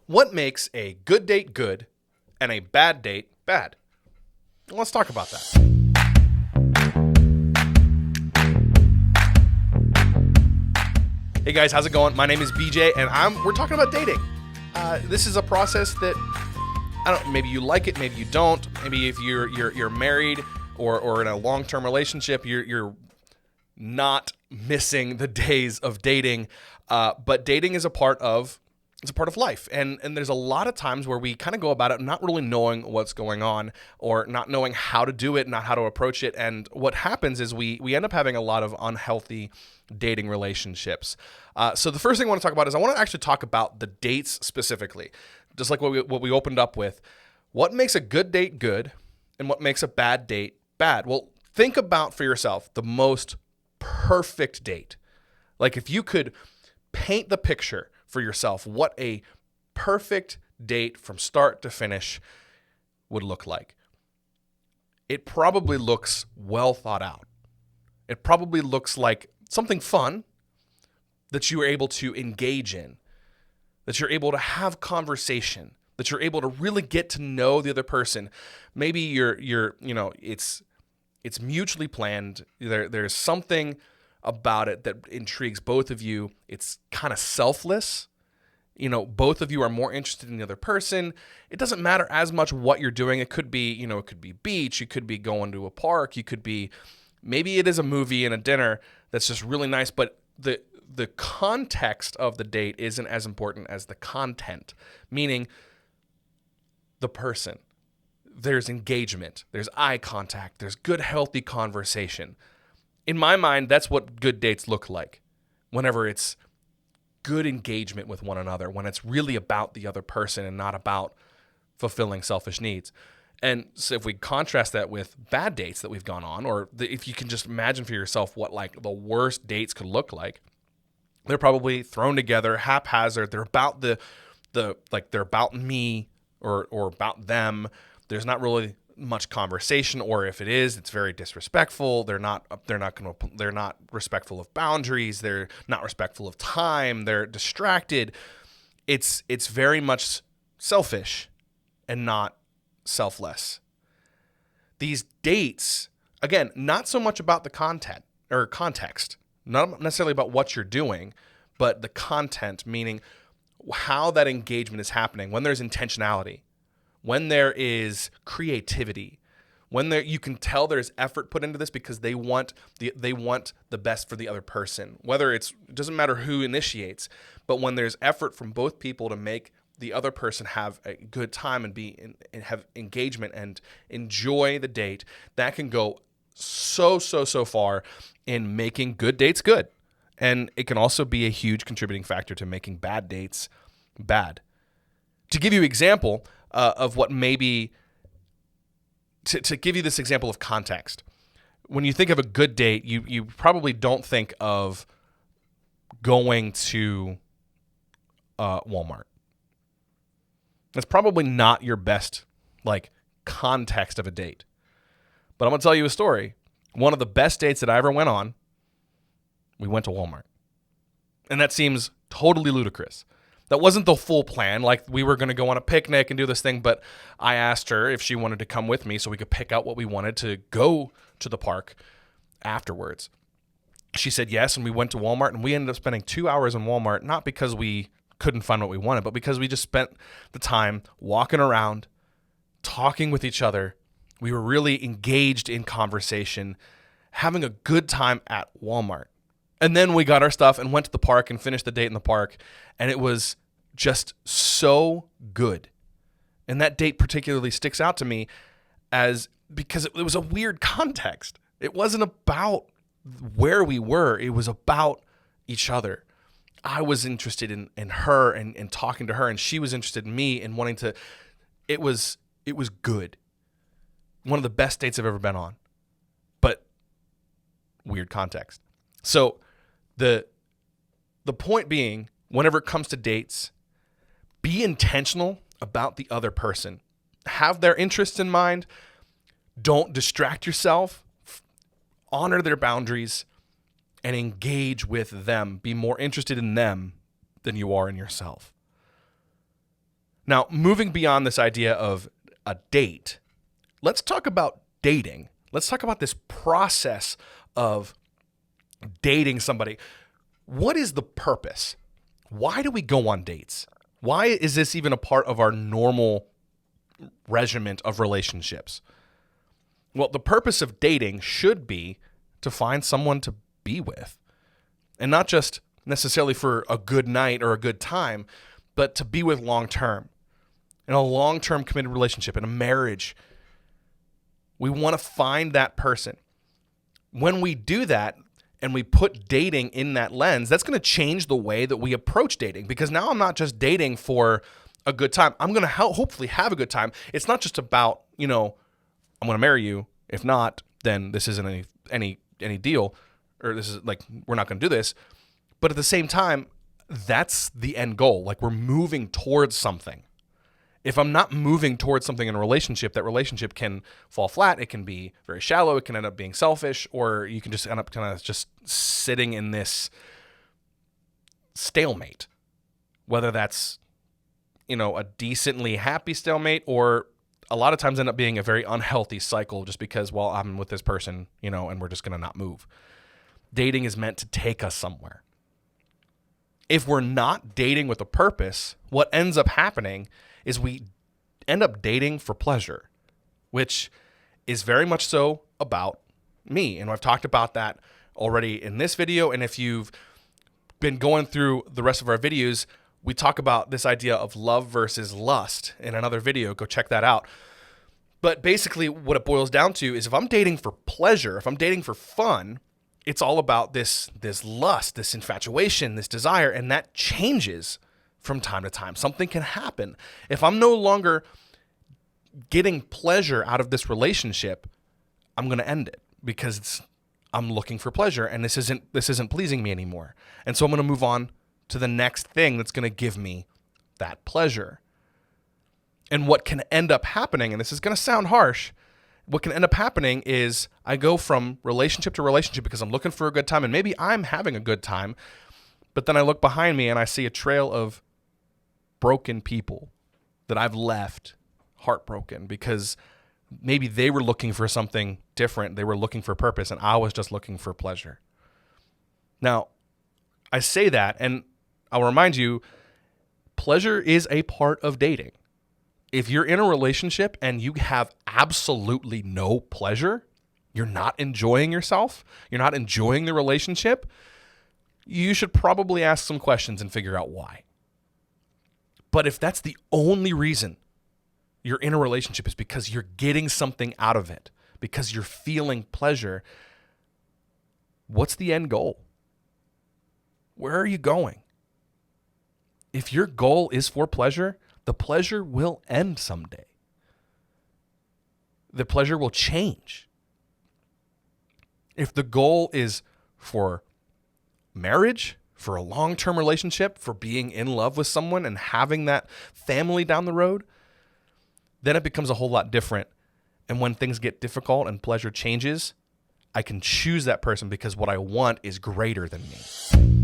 What makes a good date good and a bad date bad? Let's talk about that. Hey guys, how's it going? My name is BJ, and we're talking about dating. This is a process that I don't. Maybe you like it, maybe you don't. Maybe if you're married or in a long-term relationship, you're not missing the days of dating. But dating is a part of life, and there's a lot of times where we kind of go about it not really knowing what's going on or not knowing how to do it, not how to approach it. And what happens is we end up having a lot of unhealthy dating relationships. So the first thing I want to talk about is I want to actually talk about the dates specifically, just like what we opened up with. What makes a good date good and what makes a bad date bad? Well, think about for yourself the most perfect date. Like if you could paint the picture for yourself what a perfect date from start to finish would look like. It probably looks well thought out. It probably looks like something fun that you are able to engage in, that you're able to have conversation, that you're able to really get to know the other person. Maybe it's mutually planned. There's something about it that intrigues both of you. It's kind of selfless. Both of you are more interested in the other person. It doesn't matter as much what you're doing. It could be, it could be beach. You could be going to a park. You could be, maybe it is a movie and a dinner that's just really nice. But the context of the date isn't as important as the content, meaning the person. There's engagement. There's eye contact. There's good, healthy conversation. In my mind, that's what good dates look like. Whenever it's good engagement with one another, when it's really about the other person and not about fulfilling selfish needs. And so if we contrast that with bad dates that we've gone on, or if you can just imagine for yourself what like the worst dates could look like, they're probably thrown together, haphazard. They're about they're about me or about them. There's not really much conversation, or if it is, it's very disrespectful. They're not respectful of boundaries. They're not respectful of time. They're distracted. It's very much selfish and not selfless. These dates, again, not so much about the content or context, not necessarily about what you're doing, but the content, meaning how that engagement is happening, when there's intentionality, when there is creativity, when you can tell there's effort put into this because they want the best for the other person. It doesn't matter who initiates, but when there's effort from both people to make the other person have a good time and have engagement and enjoy the date, that can go so far in making good dates good. And it can also be a huge contributing factor to making bad dates bad. To give you an example of what maybe, to give you this example of context, when you think of a good date, you probably don't think of going to Walmart. That's probably not your best context of a date. But I'm going to tell you a story. One of the best dates that I ever went on, we went to Walmart. And that seems totally ludicrous. That wasn't the full plan. Like we were going to go on a picnic and do this thing, but I asked her if she wanted to come with me so we could pick out what we wanted to go to the park afterwards. She said yes, and we went to Walmart, and we ended up spending 2 hours in Walmart, not because we couldn't find what we wanted, but because we just spent the time walking around, talking with each other. We were really engaged in conversation, having a good time at Walmart. And then we got our stuff and went to the park and finished the date in the park. And it was just so good. And that date particularly sticks out to me because it was a weird context. It wasn't about where we were. It was about each other. I was interested in her and talking to her, and she was interested in me and wanting to. It was good. One of the best dates I've ever been on. But weird context. So the point being, whenever it comes to dates, be intentional about the other person. Have their interests in mind. Don't distract yourself. Honor their boundaries and engage with them. Be more interested in them than you are in yourself. Now, moving beyond this idea of a date, let's talk about dating. Let's talk about this process of dating somebody. What is the purpose? Why do we go on dates? Why is this even a part of our normal regiment of relationships? Well, the purpose of dating should be to find someone to be with, and not just necessarily for a good night or a good time, but to be with long term, in a long-term committed relationship, in a marriage. We want to find that person. When we do that and we put dating in that lens, that's going to change the way that we approach dating, because now I'm not just dating for a good time. I'm going to hopefully have a good time. It's not just about, I'm going to marry you. If not, then this isn't any deal, or this is like, we're not going to do this. But at the same time, that's the end goal. Like, we're moving towards something. If I'm not moving towards something in a relationship, that relationship can fall flat. It can be very shallow. It can end up being selfish, or you can just end up kind of just sitting in this stalemate, whether that's, a decently happy stalemate, or a lot of times end up being a very unhealthy cycle just because, well, I'm with this person, and we're just going to not move. Dating is meant to take us somewhere. If we're not dating with a purpose, what ends up happening is we end up dating for pleasure, which is very much so about me. And I've talked about that already in this video. And if you've been going through the rest of our videos, we talk about this idea of love versus lust in another video. Go check that out. But basically what it boils down to is, if I'm dating for pleasure, if I'm dating for fun, it's all about this lust, this infatuation, this desire, and that changes from time to time. Something can happen. If I'm no longer getting pleasure out of this relationship, I'm going to end it, because I'm looking for pleasure, and this isn't pleasing me anymore. And so I'm going to move on to the next thing that's going to give me that pleasure. And what can end up happening, and this is going to sound harsh, what can end up happening is I go from relationship to relationship because I'm looking for a good time, and maybe I'm having a good time, but then I look behind me and I see a trail of broken people that I've left heartbroken, because maybe they were looking for something different. They were looking for purpose, and I was just looking for pleasure. Now, I say that, and I'll remind you, pleasure is a part of dating. If you're in a relationship and you have absolutely no pleasure, you're not enjoying yourself, you're not enjoying the relationship, you should probably ask some questions and figure out why. But if that's the only reason you're in a relationship, is because you're getting something out of it, because you're feeling pleasure, what's the end goal? Where are you going? If your goal is for pleasure, the pleasure will end someday. The pleasure will change. If the goal is for marriage, for a long-term relationship, for being in love with someone and having that family down the road, then it becomes a whole lot different. And when things get difficult and pleasure changes, I can choose that person because what I want is greater than me.